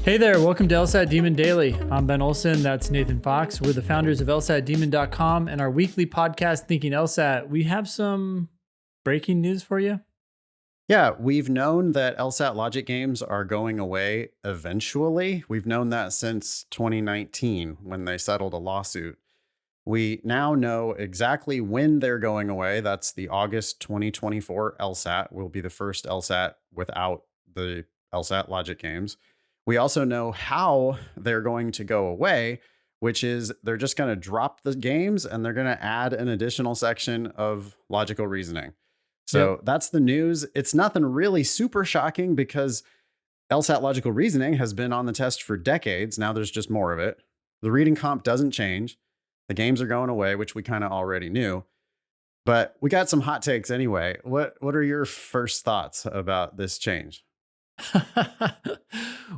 Hey there, welcome to LSAT Demon Daily. I'm Ben Olson, that's Nathan Fox. We're the founders of LSATdemon.com and our weekly podcast, Thinking LSAT. We have some breaking news for you. Yeah, we've known that LSAT logic games are going away eventually. We've known that since 2019 when they settled a lawsuit. We now know exactly when they're going away. That's the August 2024 LSAT will be the first LSAT without the LSAT logic games. We also know how they're going to go away, which is they're just going to drop the games and they're going to add an additional section of logical reasoning. So That's the news. It's nothing really super shocking because LSAT logical reasoning has been on the test for decades. Now there's just more of it. The reading comp doesn't change. The games are going away, which we kind of already knew. But we got some hot takes anyway. What are your first thoughts about this change?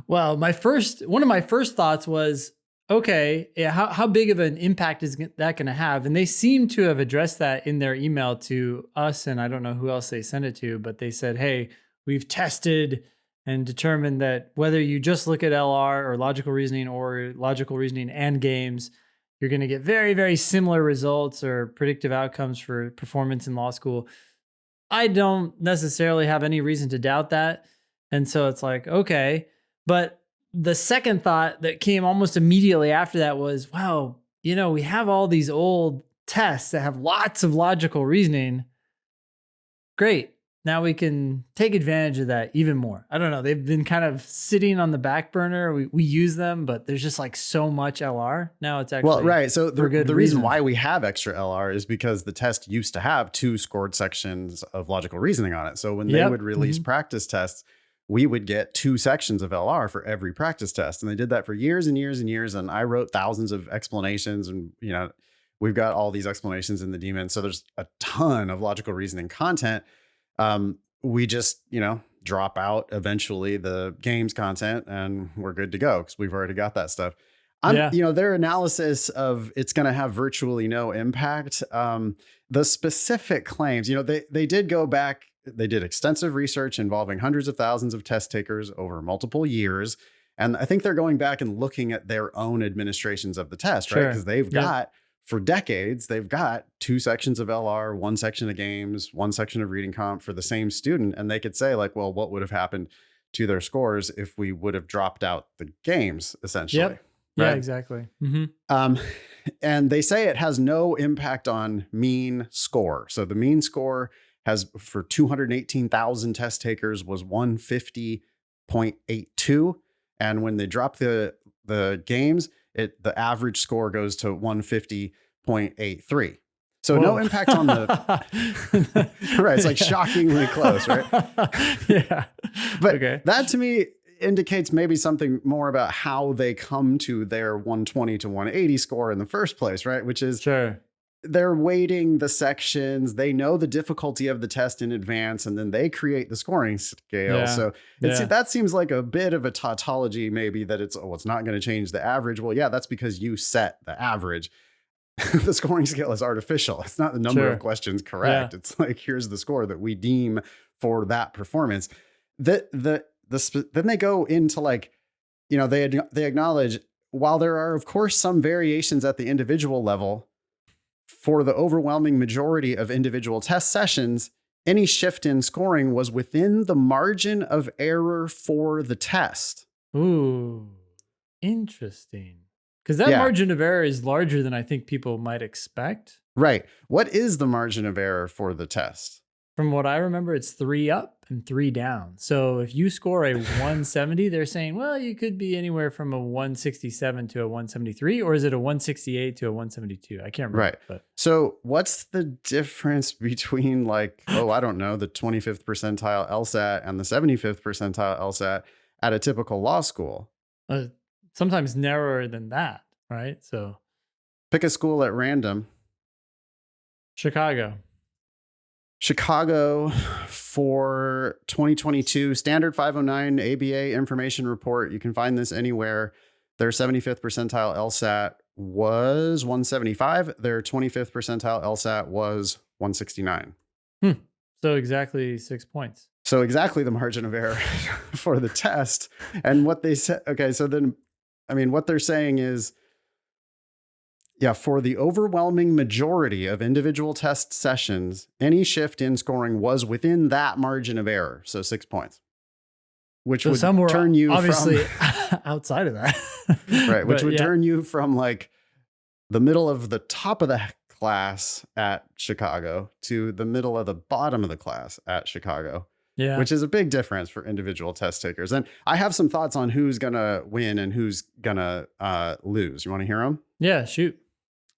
Well, one of my first thoughts was, okay, how big of an impact is that going to have? And they seem to have addressed that in their email to us. And I don't know who else they sent it to, but they said, hey, we've tested and determined that whether you just look at LR or logical reasoning and games, you're going to get very, very similar results or predictive outcomes for performance in law school. I don't necessarily have any reason to doubt that. And so it's like, okay. But the second thought that came almost immediately after that was, wow, we have all these old tests that have lots of logical reasoning. Great. Now we can take advantage of that even more. I don't know. They've been kind of sitting on the back burner. We use them, but there's just like so much LR. Now it's actually right. So the reason reason why we have extra LR is because the test used to have 2 scored sections of logical reasoning on it. So when they would release practice tests, we would get 2 sections of LR for every practice test. And they did that for years and years and years. And I wrote thousands of explanations and, we've got all these explanations in the daemon. So there's a ton of logical reasoning content. We just, drop out eventually the games content and we're good to go because we've already got that stuff. Their analysis of it's going to have virtually no impact. The specific claims, they did go back. They did extensive research involving hundreds of thousands of test takers over multiple years. And I think they're going back and looking at their own administrations of the test, right? Because they've got, for decades, they've got 2 sections of LR, 1 section of games, 1 section of reading comp for the same student. And they could say like, well, what would have happened to their scores if we would have dropped out the games, essentially? Yep. Yeah, right? Exactly. Mm-hmm. And they say it has no impact on mean score. So the mean score has for 218,000 test takers was 150.82. And when they drop the games, the average score goes to 150.83. So no impact on the right. It's like shockingly close, right? Yeah. But that to me indicates maybe something more about how they come to their 120 to 180 score in the first place, right? Which is they're weighting the sections. They know the difficulty of the test in advance, and then they create the scoring scale. So that seems like a bit of a tautology, maybe that it's not going to change the average. Well, yeah, that's because you set the average. The scoring scale is artificial. It's not the number of questions correct. Yeah. It's like, here's the score that we deem for that performance. Then they go into like, they acknowledge while there are, of course, some variations at the individual level, for the overwhelming majority of individual test sessions, any shift in scoring was within the margin of error for the test. Ooh, interesting. Because that margin of error is larger than I think people might expect. Right. What is the margin of error for the test? From what I remember, it's 3 up and 3 down. So if you score a 170, they're saying, well, you could be anywhere from a 167 to a 173, or is it a 168 to a 172? I can't remember. Right. But so what's the difference between like, I don't know, the 25th percentile LSAT and the 75th percentile LSAT at a typical law school? Sometimes narrower than that, right? So pick a school at random. Chicago for 2022 standard 509 ABA information report. You can find this anywhere. Their 75th percentile LSAT was 175. Their 25th percentile LSAT was 169. So exactly 6 points. So exactly the margin of error for the test. And what they said, okay, so then, I mean, what they're saying is, yeah, for the overwhelming majority of individual test sessions, any shift in scoring was within that margin of error. So 6 points, which So would some were turn you from, obviously outside of that. right, which But would yeah, turn you from like the middle of the top of the class at Chicago to the middle of the bottom of the class at Chicago, yeah, which is a big difference for individual test takers. And I have some thoughts on who's going to win and who's going to lose. You want to hear them? yeah. Shoot.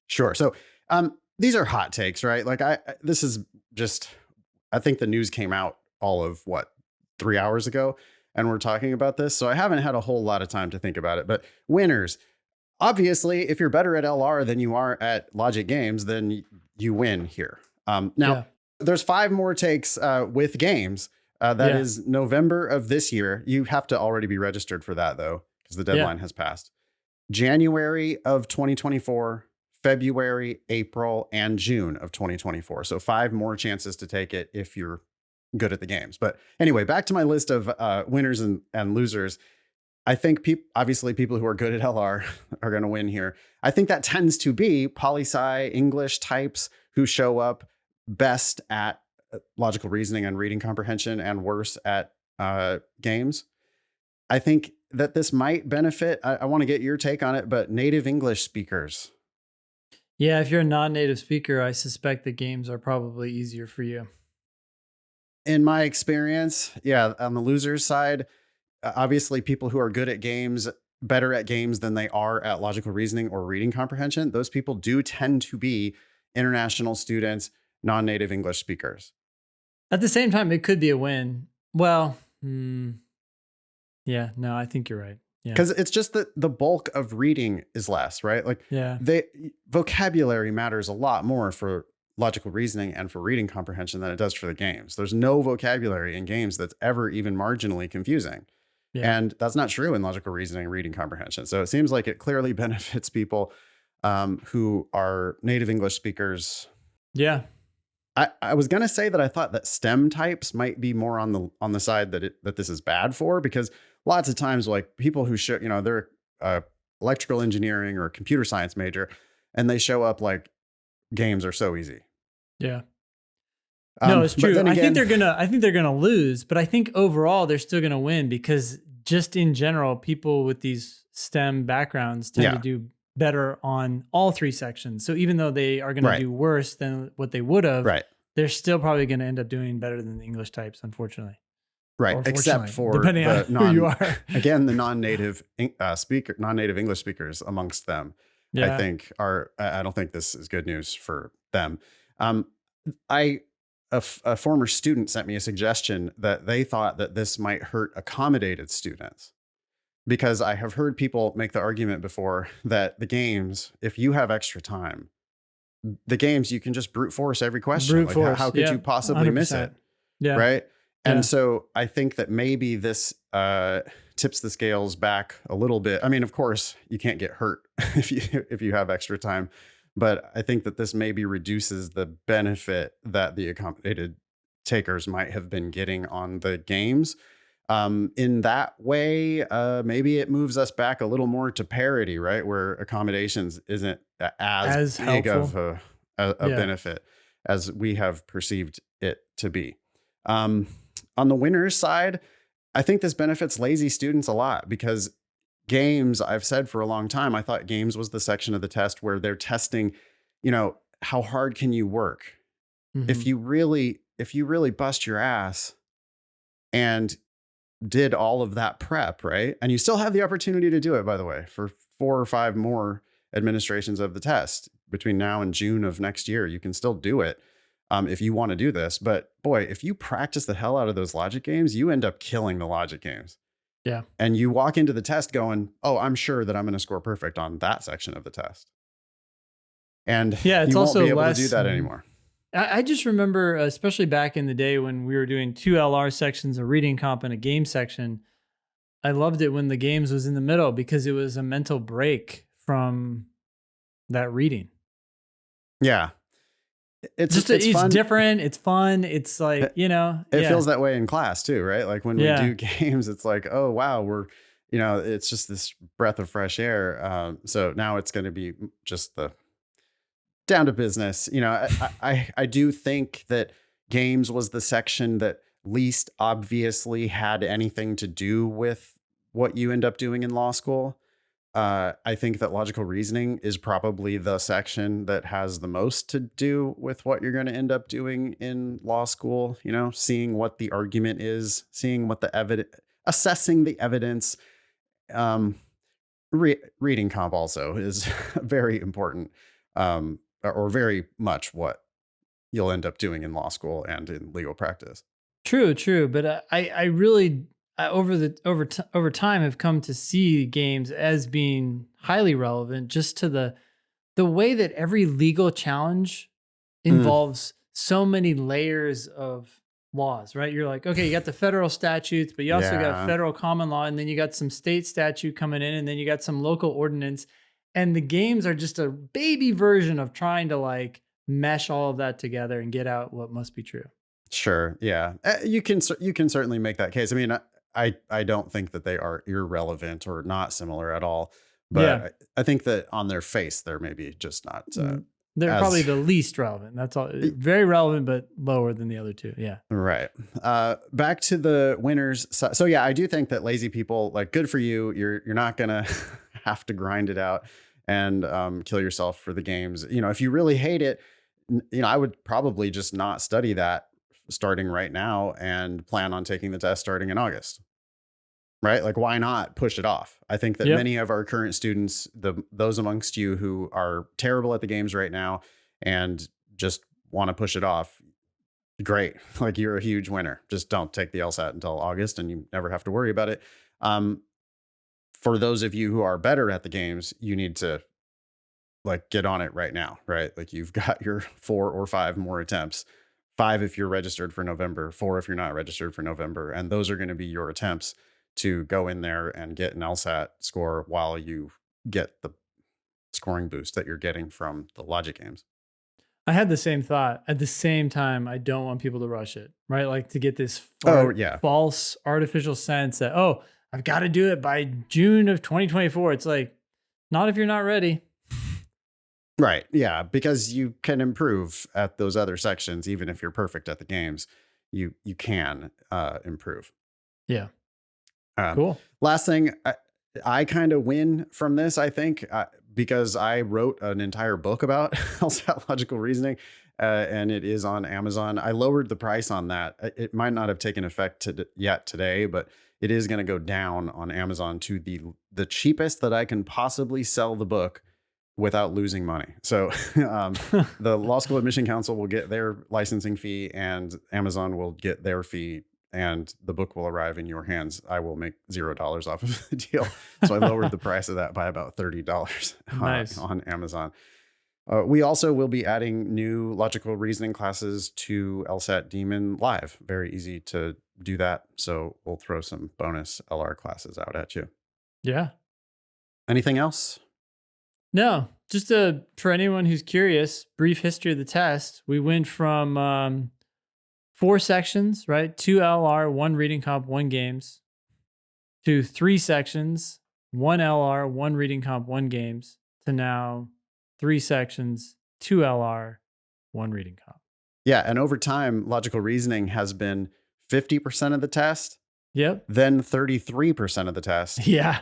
Sure. So these are hot takes, right? Like this is just, I think the news came out all of what, 3 hours ago, and we're talking about this. So I haven't had a whole lot of time to think about it, but winners. Obviously, if you're better at LR than you are at logic games, then you win here. Now, Yeah. there's 5 more takes with games. That is November of this year. You have to already be registered for that, though, because the deadline has passed. January of 2024, February, April, and June of 2024. So 5 more chances to take it if you're good at the games. But anyway, back to my list of winners and losers. I think obviously people who are good at LR are going to win here. I think that tends to be poli-sci English types who show up best at logical reasoning and reading comprehension and worse at games. I think that this might benefit. I want to get your take on it, but native English speakers. Yeah, if you're a non-native speaker, I suspect the games are probably easier for you. In my experience, yeah, on the losers side, obviously people who are good at games, better at games than they are at logical reasoning or reading comprehension, those people do tend to be international students, non-native English speakers. At the same time, it could be a win. Well, yeah, no, I think you're right. Yeah. Because it's just that the bulk of reading is less, right? Like vocabulary matters a lot more for logical reasoning and for reading comprehension than it does for the games. There's no vocabulary in games that's ever even marginally confusing. Yeah. And that's not true in logical reasoning and reading comprehension. So it seems like it clearly benefits people who are native English speakers. Yeah. I was going to say that I thought that STEM types might be more on the side that this is bad for, because lots of times like people who show, they're electrical engineering or a computer science major, and they show up like games are so easy. Yeah. No, it's true. Again, I think they're gonna lose, but I think overall they're still gonna win, because just in general, people with these STEM backgrounds tend to do better on all 3 sections. So even though they are gonna do worse than what they would have, they're still probably gonna end up doing better than the English types, unfortunately. Right, except for depending on who you are. Again, the non-native English speakers amongst them, I think I don't think this is good news for them. A former student sent me a suggestion that they thought that this might hurt accommodated students, because I have heard people make the argument before that the games, if you have extra time, the games, you can just brute force every question. How could you possibly 100%. Miss it? Yeah. Right. And so I think that maybe this tips the scales back a little bit. I mean, of course, you can't get hurt if you have extra time, but I think that this maybe reduces the benefit that the accommodated takers might have been getting on the games. In that way, maybe it moves us back a little more to parity, right? Where accommodations isn't as big helpful. Of a benefit as we have perceived it to be. On the winners side, I think this benefits lazy students a lot, because games, I've said for a long time, I thought games was the section of the test where they're testing, how hard can you work? Mm-hmm. If you really bust your ass and did all of that prep, right? And you still have the opportunity to do it, by the way, for 4 or 5 more administrations of the test between now and June of next year. You can still do it. If you want to do this. But boy, if you practice the hell out of those logic games, you end up killing the logic games. Yeah. And you walk into the test going, oh, I'm sure that I'm going to score perfect on that section of the test. And it's you also won't be able less, to do that anymore. I just remember, especially back in the day when we were doing 2 LR sections, a reading comp and a game section, I loved it when the games was in the middle, because it was a mental break from that reading. Yeah. it's It's fun. different. It's fun. It's like, It, it yeah, feels that way in class too, right? Like when we yeah. do games, it's like, oh wow, it's just this breath of fresh air. So now it's going to be just the down to business. I do think that games was the section that least obviously had anything to do with what you end up doing in law school. I think that logical reasoning is probably the section that has the most to do with what you're going to end up doing in law school. Seeing what the argument is, seeing what the evidence, assessing the evidence. Um, Reading comp also is very important, or very much what you'll end up doing in law school and in legal practice. True, true. But I really over time have come to see games as being highly relevant, just to the way that every legal challenge Mm, involves so many layers of laws, right? You're like, okay, you got the federal statutes, but you also got yeah, federal common law, and then you got some state statute coming in, and then you got some local ordinance. And the games are just a baby version of trying to like mesh all of that together and get out what must be true. sure, yeah. You can certainly make that case. I mean, I don't think that they are irrelevant or not similar at all, but Yeah. I think that on their face they're maybe just not They're probably as the least relevant. That's all. Very relevant, but lower than the other two. Yeah. right. Back to the winners. So yeah, I do think that lazy people, like, good for you. You're not gonna have to grind it out and kill yourself for the games. If you really hate it, I would probably just not study that starting right now and plan on taking the test starting in August. Right? Like, why not push it off? I think that Yep. many of our current students, those amongst you who are terrible at the games right now and just want to push it off, great. Like, you're a huge winner. Just don't take the LSAT until August and you never have to worry about it. Um, for those of you who are better at the games, you need to like get on it right now, right? Like, you've got your 4 or 5 more attempts. 5 if you're registered for November, 4 if you're not registered for November. And those are going to be your attempts to go in there and get an LSAT score while you get the scoring boost that you're getting from the logic games. I had the same thought. At the same time, I don't want people to rush it, right? Like to get this Oh, yeah. false artificial sense that, oh, I've got to do it by June of 2024. It's like, not if you're not ready. Right. Yeah. Because you can improve at those other sections, even if you're perfect at the games, you can improve. Yeah. Um, Cool. Last thing, I kind of win from this, I think, because I wrote an entire book about LSAT logical reasoning, and it is on Amazon. I lowered the price on that. It might not have taken effect yet today, but it is going to go down on Amazon to the cheapest that I can possibly sell the book without losing money. So the Law School Admission Council will get their licensing fee, and Amazon will get their fee, and the book will arrive in your hands. I will make $0 off of the deal. So I lowered the price of that by about $30 Nice. on Amazon. We also will be adding new logical reasoning classes to LSAT Demon Live. Very easy to do that. So we'll throw some bonus LR classes out at you. Yeah. Anything else? No, just for anyone who's curious, brief history of the test. We went from 4 sections, right? 2 LR, 1 reading comp, 1 games, to 3 sections, 1 LR, 1 reading comp, 1 games, to now 3 sections, 2 LR, 1 reading comp. Yeah. And over time, logical reasoning has been 50% of the test, Yep. then 33% of the test, Yeah.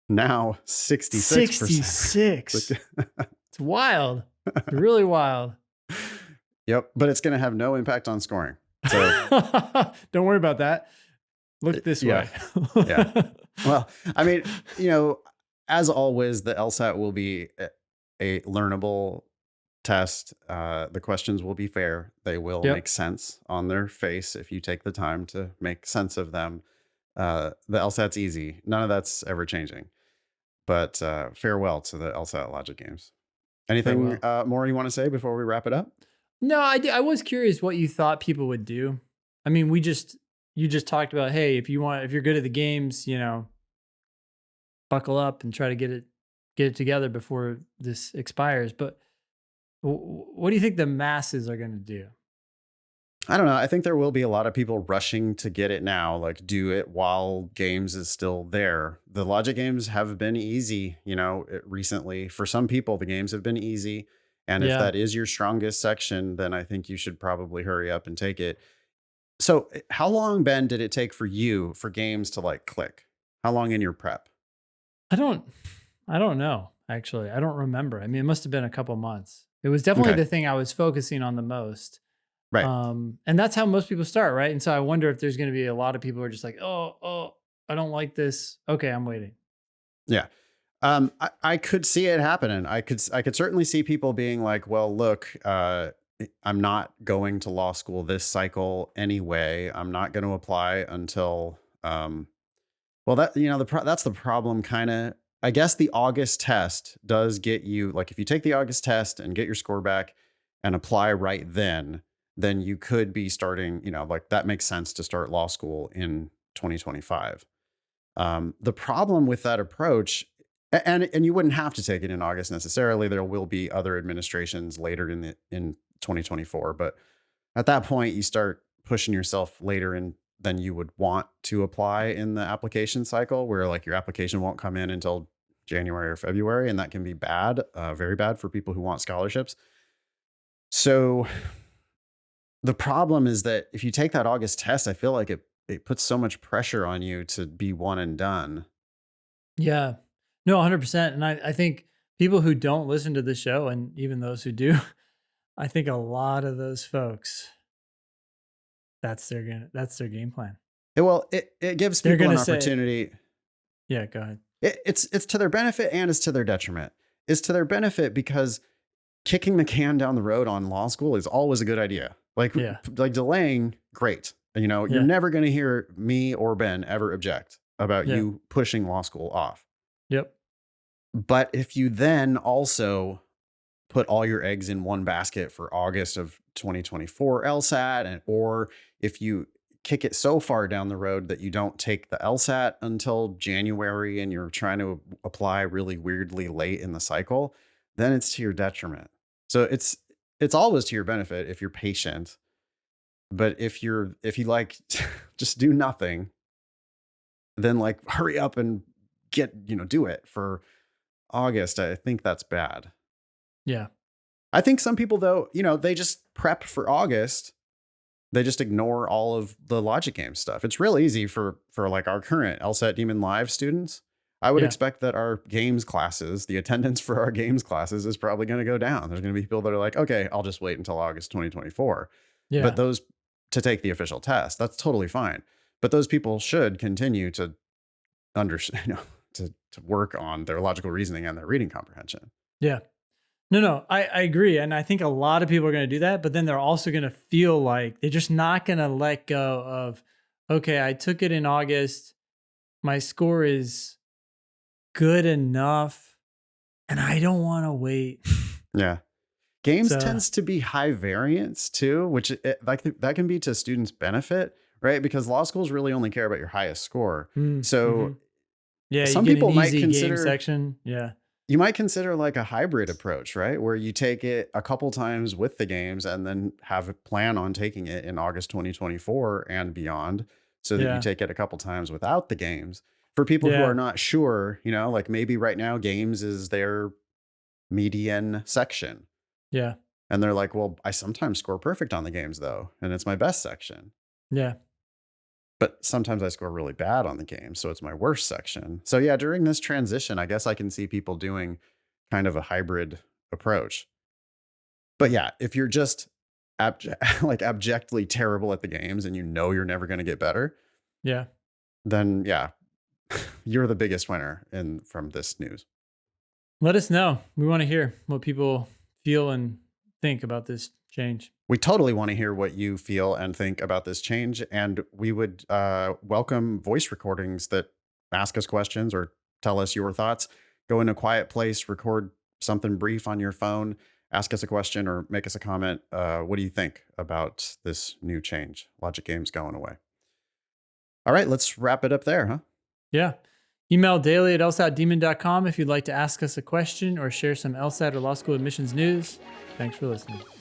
now 66%. 66. It's wild. It's really wild. Yep. But it's going to have no impact on scoring. So don't worry about that. Look this yeah. way. Yeah. Well, I mean, as always, the LSAT will be a learnable test. The questions will be fair. They will Yep. make sense on their face if you take the time to make sense of them. The LSAT's easy. None of that's ever changing. But farewell to the LSAT logic games. Anything more you want to say before we wrap it up? No, I was curious what you thought people would do. I mean, you just talked about, hey, if you're good at the games, buckle up and try to get it together before this expires. But What do you think the masses are going to do? I don't know. I think there will be a lot of people rushing to get it now, like do it while games is still there. The logic games have been easy, recently. For some people, the games have been easy. And if Yeah. that is your strongest section, then I think you should probably hurry up and take it. So, how long, Ben, did it take for you for games to like click? How long in your prep? I don't I don't know, actually. I don't remember. I mean, it must have been a couple months. It was definitely Okay. the thing I was focusing on the most. Right. And that's how most people start, right? And so I wonder if there's going to be a lot of people who are just like, oh, I don't like this. Okay, I'm waiting. Yeah. I could see it happening. I could certainly see people being like, well, look, I'm not going to law school this cycle anyway. I'm not going to apply until, well, that's the problem kind of. I guess the August test does get you, like, if you take the August test and get your score back and apply right then you could be starting, like that makes sense to start law school in 2025. The problem with that approach, and you wouldn't have to take it in August necessarily. There will be other administrations later in 2024, but at that point, you start pushing yourself later in than you would want to apply in the application cycle, where like your application won't come in until January or February, and that can be bad, very bad for people who want scholarships. So the problem is that if you take that August test, I feel like it puts so much pressure on you to be one and done. Yeah. No, 100%. And I think people who don't listen to the show, and even those who do, I think a lot of those folks, that's their game plan. It gives They're people gonna an say, opportunity. yeah, go ahead. It's to their benefit and it's to their detriment. It's to their benefit because kicking the can down the road on law school is always a good idea. Yeah. Like delaying, great. You're Yeah. never going to hear me or Ben ever object about Yeah. you pushing law school off. Yep. But if you then also put all your eggs in one basket for August of 2024 LSAT, or if you kick it so far down the road that you don't take the LSAT until January and you're trying to apply really weirdly late in the cycle, then it's to your detriment. So it's always to your benefit if you're patient. But if you like just do nothing, then like hurry up and do it for August. I think that's bad. Yeah. I think some people though, they just prep for August. They just ignore all of the logic game stuff. It's real easy for like our current LSAT Demon Live students. I would Yeah. expect that our games classes, the attendance for our games classes is probably going to go down. There's going to be people that are like, okay, I'll just wait until August 2024. But Yeah. those to take the official test, that's totally fine. But those people should continue to understand, to work on their logical reasoning and their reading comprehension. Yeah. No, I agree. And I think a lot of people are going to do that, but then they're also going to feel like they're just not going to let go of, okay, I took it in August. My score is good enough and I don't want to wait. Yeah. Games So, tends to be high variance too, which like that can be to students' benefit, right? Because law schools really only care about your highest score. mhm. So Yeah, you some get an people might easy game consider section. Yeah. you might consider like a hybrid approach, right? Where you take it a couple times with the games and then have a plan on taking it in August 2024 and beyond, so that you Yeah. take it a couple times without the games. For people who are Yeah. not sure, like maybe right now games is their median section. Yeah. And they're like, well, I sometimes score perfect on the games though, and it's my best section. Yeah. But sometimes I score really bad on the game, so it's my worst section. So yeah, during this transition, I guess I can see people doing kind of a hybrid approach. But yeah, if you're just like abjectly terrible at the games and you're never going to get better, Yeah. then yeah, you're the biggest winner from this news. Let us know. We want to hear what people feel and think about this change. We totally want to hear what you feel and think about this change. And we would welcome voice recordings that ask us questions or tell us your thoughts. Go in a quiet place, record something brief on your phone, ask us a question or make us a comment. What do you think about this new change? Logic games going away. All right, let's wrap it up there, huh? Yeah. Email daily at lsatdemon.com if you'd like to ask us a question or share some LSAT or law school admissions news. Thanks for listening.